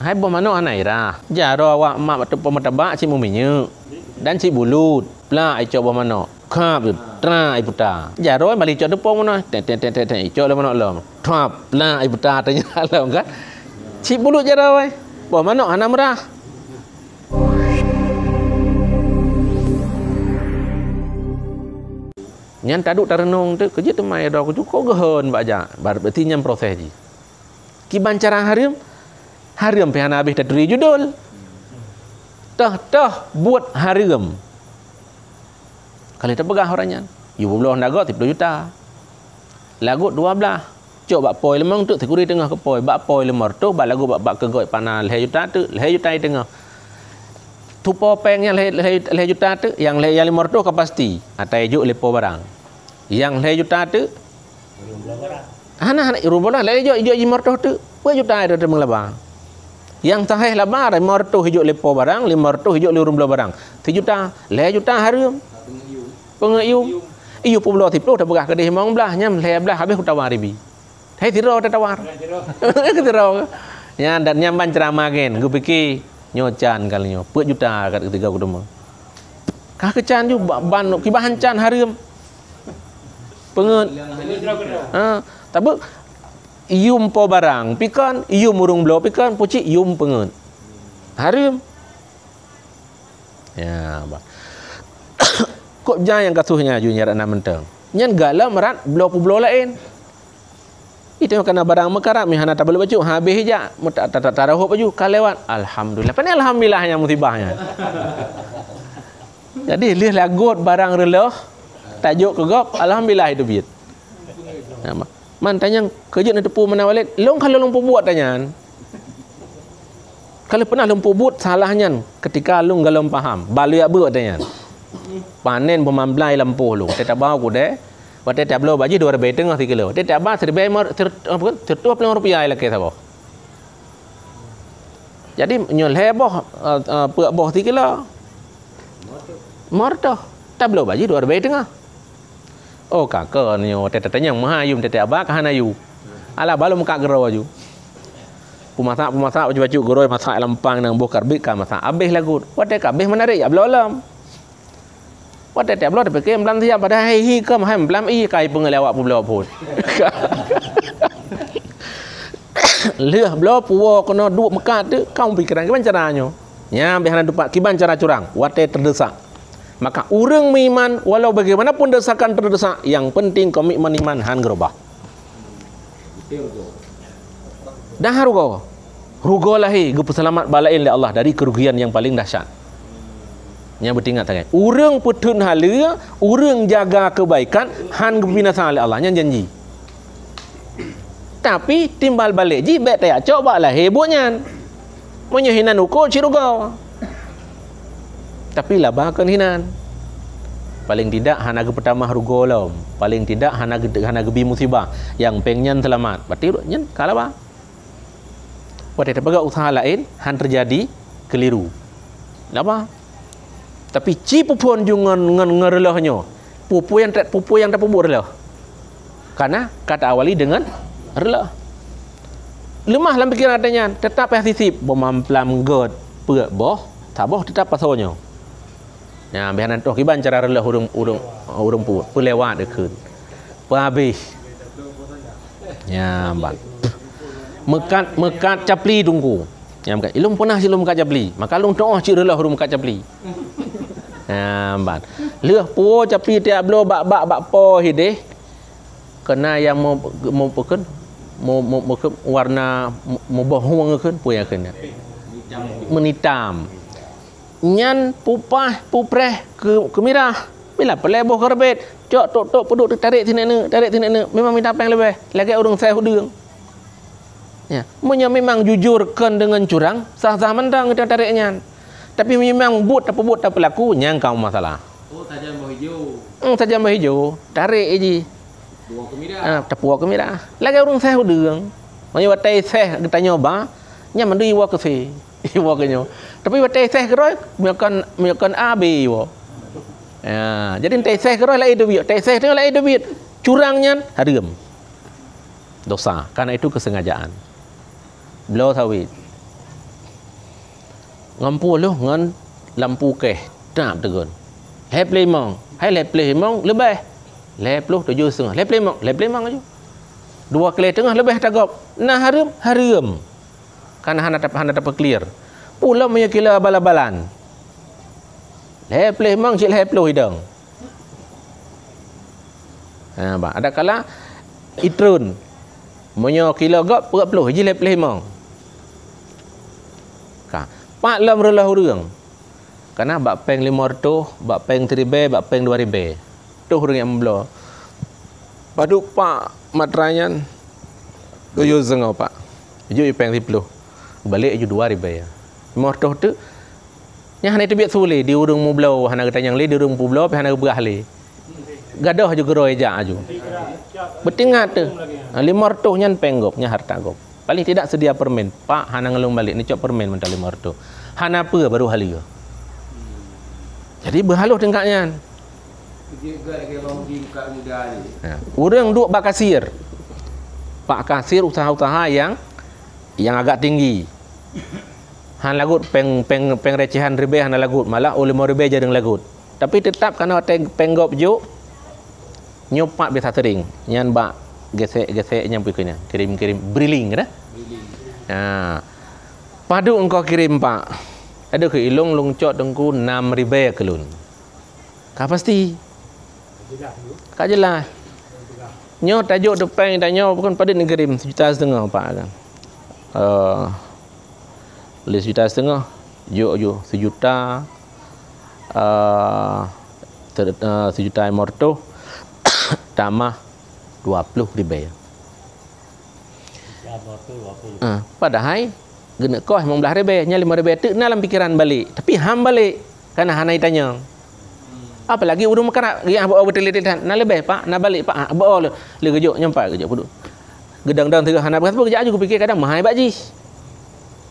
Hai bom mana anai dah. Jaro awak mak pemetabak si muminya. Dan si bulut. Pla ai cok bom mana. Khap tra ai puta. Jaro balik cok depong mana. Tet cok le mana lom. Khap pla ai puta tanya lom kan. Si bulut jaro ai. Bom mana ana merah. Nyan taduk tarenung tu kerja tu mai dah tu kau gehon baja. Berarti nyam proses ji. Ki bancara harim pe hana habis tadri judul. Tah buat harim. Kalau kita pegah orangnya. You belum naga 30 juta. Lagu 12. Cok bak poi lemang tu tekuri tengah ke poi. Bak poi lemar tu bak lagu bak kegoi pana 2 juta tu, 2 juta tengah. Tu popeng yang 2 juta tu, yang 5 tu kau pasti. Atai juk lepo barang. Yang 2 juta tu Hana rubola le juk 5 tu 2 juta ada mengelabang. Yang taheh labar 5 tu hijau lepo barang, 5 tu hijau lirum barang. 3 juta, 2 juta harum. Pengayu. Iyu pun belah tiplo dah begah kedai hemang belah nyam 2 belah habis tawar ribi. Hai tiro tawar. Tiro. Ya dan nyam ban ceramah gen. Gu fikir nyocan kalinya 4 juta kat ketiga kudema. Kah kecan ju ban kibahan can harum. Pengen. Tapi ium po barang pikan ium murung belo pikan puci ium pengen. Harum. Ya, ba. Kok jangan yang kasuhnya ju nyarat na menteng. Nyan gala merat belo lain. Itu kena barang mekarat mihana tak boleh baju habis je tak taruh baju kalewat alhamdulillah pan alhamdulillahnya musibahnya. Jadi lih lagut barang reloh tajuk kegop alhamdulillah itu biat. Man tanya kerja nak tepu mana walid long kalau long buat tanya. Kalau pernah long buat salahnya ketika long galom paham balu ya buat tanya. Panen pemamblai lampuh lu tetap bawa ku deh. Pada tiap lo baju 2 tengah 3 kilo. Dia tiap bah serba tertua Rp50 lagi sabo. Jadi nyol heboh puak boh 3 kilo. Morto. Tiap lo baju 2 tengah. Oh kakak nyo tanya mahayum tiap bah kahanayu. Ala balu muka gero baju. Pemasak baju gero masak lempang nang bokar bik ka masak habis lagu. Pada kabeh menarik ya belolam. Pada tiap lo terpikir melam tiap pada hi ke maham melam kai pengelawak pu belawak pun. Leh belawak puwa kena duk mekat tu kau pikiran kiban caranya. Nya behana dupak kiban cara curang wate terdesak. Maka urang iman walau bagaimanapun desakan terdesak yang penting komitmen iman han gerobah. Dah rugo. Rugo lahi gu selamat balain le Allah dari kerugian yang paling dahsyat. Yang bertingat tangan. Urang putun hala, urang jaga kebaikan, han binasa oleh Allah. Yang janji. Tapi timbal balik ji, bet tak coba lah hebutnya. Menyehinan ukur ciruga. Tapi lah bahkan hinan. Paling tidak han aga pertama rugolom. Paling tidak han aga gebi musibah. Yang pengen selamat. Berarti nyen kalah bah. Pada terpakai usaha lain, han terjadi keliru. Apa? Tapi ci pupun jungan ngerelahnya. Pupu yang tak pupuk relah. Karena kata awali dengan relah. Lemah dalam pikiran adanya. Tetap sisip. Bermamplam god. Perak boh. Tak boh tetap pasalnya. Ya, bihanan toh kiban cara relah urung pu. Pelewat dekun. Habis. Ya, bang. Mekat capli tunggu. Ya, mekat. Ilum pernah silum mekat capli. Maka lung toh cik relah urung mekat capli. Ban. Leh po capi tiap blo bak po hideh. Kena yang mau peken mau warna mau bohong kan pu yang kena. Menitam. Nyan pupah pupreh ke mirah. Bila peleboh karbet, cok tok peduk tarik sini ne. Memang minta apa yang lebih. Lagi orang saya hudung. Ya, memang jujurkan dengan curang, sah-sah mentang kita tariknya. Tapi memang buat tak pelaku yang kau masalah. Oh, tajam hijau. Tajam hijau. Tarik je. Buang ke mirah. Tepuk ke mirah. Lagi orang saya udang. Manya watai saya kita nyoba, nya mandui wa ke se. Wa ke nyo. Tapi watai saya keroi miakan AB wa. Ya, jadi tai saya keroi lai duit. Tai saya tengah lai duit. Curangnya haram. Dosa. Karena itu kesengajaan. Belau sawit. ngampu lu ngan lampu keh tap tegun lep limang hai lep limang lebih lep lu 7,5 lep limang aja 2 kali tengah lebih tagap nah harum karena hana dapat clear pula punya kila bala-balan lep limang cik lep lu hidang ada kala itrun punya kila gap 40 hiji lep limang pak lam relah urang karena bak peng 500 bak peng 3 bak peng 2 tuh urang yang membelo padu pak matranyan yo zengau pak yo peng 10 balik ju 2 ya 500 tu nya hana itu biak sule di urang mu belo hana kata yang le di urang pu belo pe hana berah le gadoh ju geroi ja aju betingat tu 500 nyan penggop nya harta gop paling tidak sedia permen pak hana ngelung balik ni cok permen mentali 500 hana apa baru halia jadi berhaluh tingkatnya urang duk bak kasir pak kasir usaha-usaha yang agak tinggi han lagut peng recehan ribe han lagut malah 5 ribe jadi lagut tapi tetap karena penggop juk nyopak biasa sering nyan bak gesek nyampukannya kirim briling dah padu engkau kirim pak ada ke ilung lungcot dengku 6 ribe kelun kah pasti kah jelas nyo tajuk depan tanya bukan pada ngirim 1,5 juta pak kan 1,5 juta yo 1 juta 1 juta morto tambah 20 ribu padahal gena kos 15 ribu nya 5 ribu tu dalam pikiran balik tapi ham balik karena hanai tanya apalagi urung makan yang bawa betul-betul nak lebih pak nak balik pak bawa le gejuk nyampai gejuk puduk gedang-dang tiga hana berapa kerja juga fikir kadang mahal baji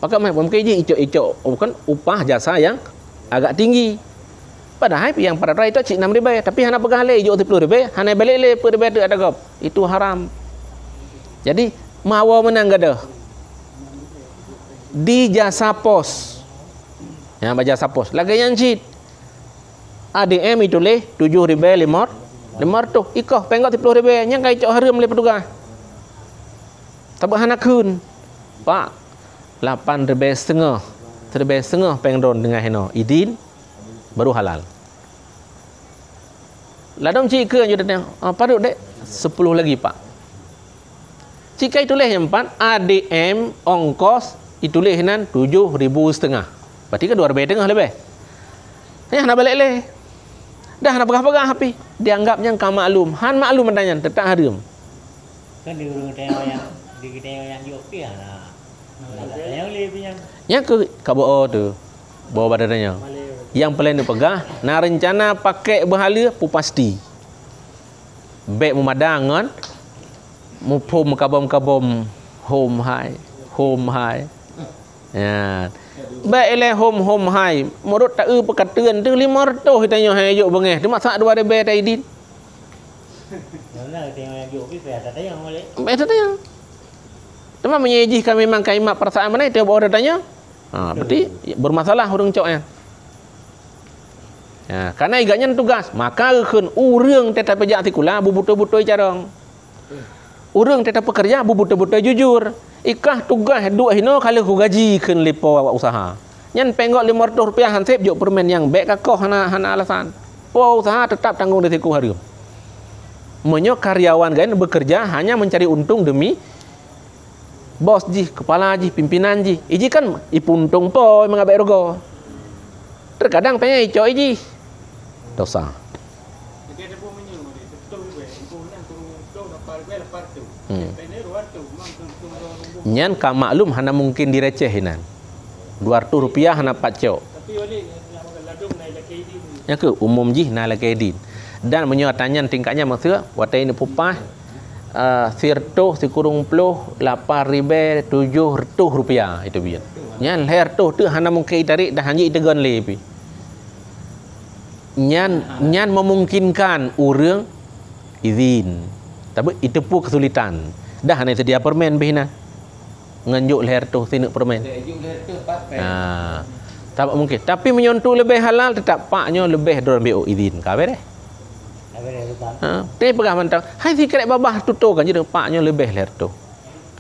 pakai mai mungkin je icok bukan upah jasa yang agak tinggi padahal yang pada raya itu cik 6 ribu tapi hana pegang le ijok 10 ribu hana balik le 10 ribu tu ada gop itu haram jadi mawa menang gadah di jasa pos yang jasa pos lagi yang cit ADM itu le 7,500 ikoh penggok 10 ribu yang kai cok harum le petugas tapi hana kun pak 8,5 pengron dengan heno idin baru halal ladong cik ke juda paduk dek 10 lagi pak jika itu leh yang 4 ADM ongkos itu leh nan 7,500 berarti ke 2,500 lebih nak balik leh dah nak pegah-pegah api dianggapnya kau maklum han maklum mentanya tetap harum kan di urung tengok yang di tengok yang Jogja lah yang lebihnya yang ke kabo tu bawa badannya yang paling dipegah na rencana pakai berhala pu pasti beg memadangan mu pom kabom home high ya baik le home high menurut tak perkataan tu 500 tanya hai juk bengeh tu masak 2 ribu tak idin nah tengok yang Jogja tak tanya boleh betul tanya teman menyejihkan memang kaimat perasaan mana itu bawa datanya berarti bermasalah urang cok ya karena igaknya tugas maka keun urang tetap pejak tikula bubuto-buto carong urang tetap pekerja bubuto-buto jujur ikah tugas duk hino kalau ku gaji keun lipo awak usaha nyan penggok 500 rupiah hansip juk permen yang bek kakoh hana alasan po usaha tetap tanggung resiko harum menyo karyawan kan bekerja hanya mencari untung demi bos ji, kepala ji, pimpinan ji. Iji kan ipuntung po mengabai rogo. Terkadang pengen icok iji. Dosa. Nyan ka maklum hana mungkin direcehinan. 200 rupiah hana pacok. Ya ke umum ji na lagi dan menyotannya tingkatnya maksudnya watai ini pupah sirtuh sikurung puluh 8,700 rupiah itu biar nyan her tu hana mungkin tarik dah hanji tegon lepi nyan memungkinkan urang izin tapi itu pun kesulitan dah hana sedia permen bihna nganjuk leher tu sini permen Tak mungkin. Tapi menyentuh lebih halal tetap paknya lebih dorang ambil izin. Kau beres. Tapi dia lupa. Dia pegang mentang. Hai si kerek babah tutup kan jadi paknya lebih ler tu.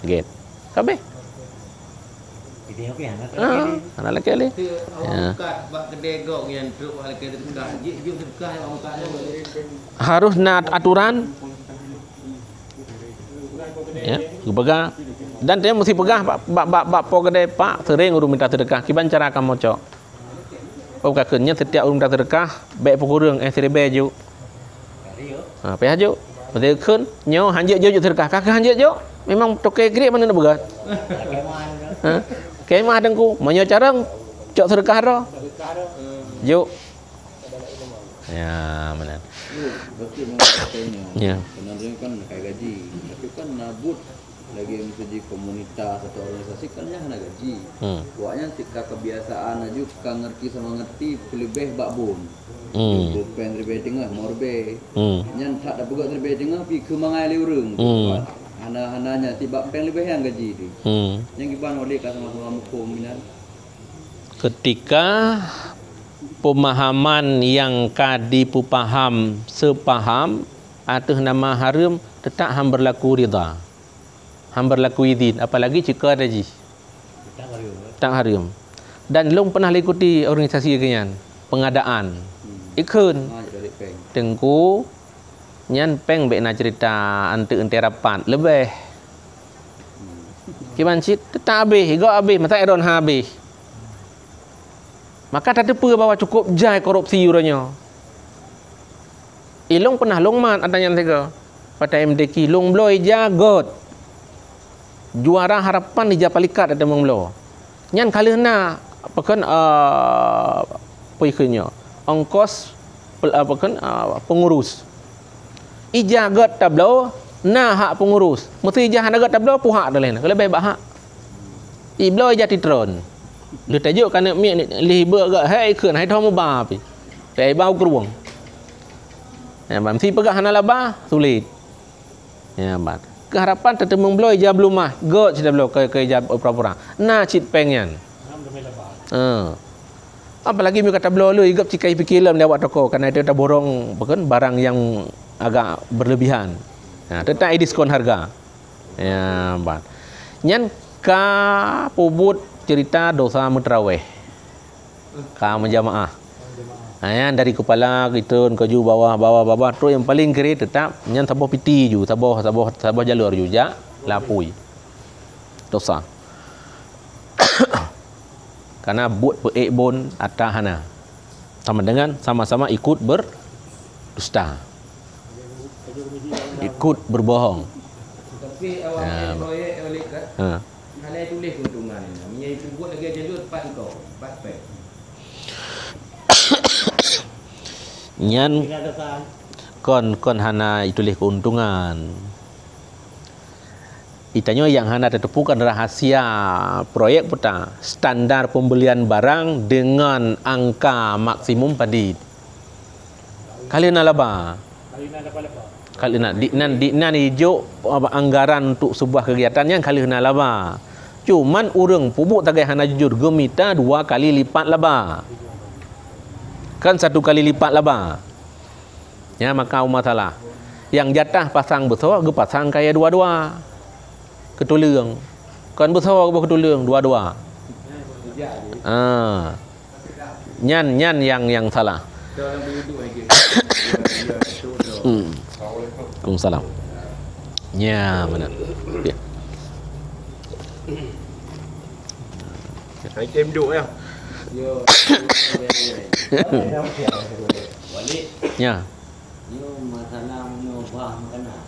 Gitu. Kau beres. Jadi okey anak Anak lelaki ni. Dia orang buka bak kedai gok yang truk hal kedai terdekat. Jom terdekat orang buka tu. Harus nak aturan. Ya, pegang. Dan dia mesti pegang bak kedai pak sering urus minta sedekah. Kiban cara kamu cok. Oh kakeknya setiap urus minta sedekah, baik pukul serebe juk. Payah juk. Betul kun, nyo hanjek juk sedekah. Kakek hanjek juk. Memang toke gerik mana nak begat. Kemah dengku, menyo carang cok sedekah ro. Juk. Ya, mana. Betul katanya. Ya. Sebenarnya kan kayak gaji, tapi kan nabut lagi yang menjadi komunitas atau organisasi kan yang nak gaji. Buatnya tika kebiasaan aja kan ngerti sama ngerti lebih bakbun. Bukan lebih tengah morbe. Yang tak ada buat lebih tengah pi ke mangai leurung. Hana-hananya tiba peng lebih yang gaji tu. Yang gimana oleh ka sama-sama hukum minan. Ketika pemahaman yang kadi pupaham sepaham atas nama haram tetap ham berlaku rida. Ham berlaku izin apalagi jika ada ji. Tak haram. Dan long pernah ikuti organisasi kenyan pengadaan. Ikun tengku nyan peng bek nak cerita ante rapat lebih. Kiban cit tetap habis, gak habis, mata eron habis. Maka tak tepa bahawa cukup jai korupsi uranya. Ilong pernah longman ada yang tiga. Pada MDK long bloy jagot. Juara harapan di Japalikat ada menglo. Nyan kalena apa kan puikennya. Ongkos apa kan pengurus. Ijagat tablo na hak pengurus. Mesti ijah nagat tablo puhak dah lain. Kalau lebih hak. Iblo jadi tron. Dia tajuk kan mi liber gak hai keun hai thom ba pi. Pai bau keruang. Ya bam si pegah hana laba sulit. Ya bat. Keharapan tetep membloi ja blumah. Got sudah blo ke ja pura-pura. Na cit pengyan. Apalagi mi kata blo lu igap cikai pikilam dia awak toko karena dia borong bukan barang yang agak berlebihan. Nah, tetap diskon harga. Ya bat. Nyan ka pubut cerita dosa mentraweh ka menjamaah. Yang dari kepala kita ke ju bawah tu yang paling kiri tetap nyan sabah piti ju sabah jalur ju ja lapui dosa. Karena buat peik bon atahana sama dengan sama-sama ikut berdusta, ikut berbohong. Tapi awak proyek oleh kat halai tulis keuntungan ni. Menyai itu buat lagi jalur tempat kau, tempat pek. Nyan kon hana itulis keuntungan. Itanya yang hana tetepukan rahasia proyek peta standar pembelian barang dengan angka maksimum padit. Kali nalaba. Kali nak nan hijau anggaran untuk sebuah kegiatan yang kali nalaba. Cuman urang pubuk tagai hana jujur gemita 2 kali lipat laba. Kan 1 kali lipat laba. Ya maka masalah. Yang jatah pasang besar ge pasang kaya dua-dua. Ketulung. Kan besar ke ketulung dua-dua. Nyan yang salah. Waalaikumsalam. Ya mana? Ya. Hai tem duk ya. Yo. Balik. Ya. Yo masalah menubah makanan.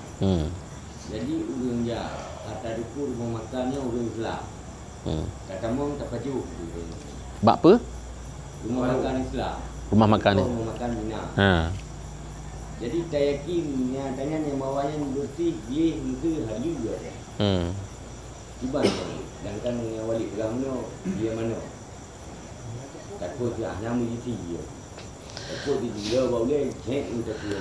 Jadi urang ja kata dukur rumah makannya urang Islam. Kata mong tak baju. Bak apa? Rumah makan Islam. Rumah makan ni. Rumah makan Mina. Jadi saya yakin nyatanya yang bawahnya bersih dia itu hari juga. Iban dan kan yang wali pegang no dia mana? Takut dia hanya mesti dia. Takut dia boleh cek untuk dia.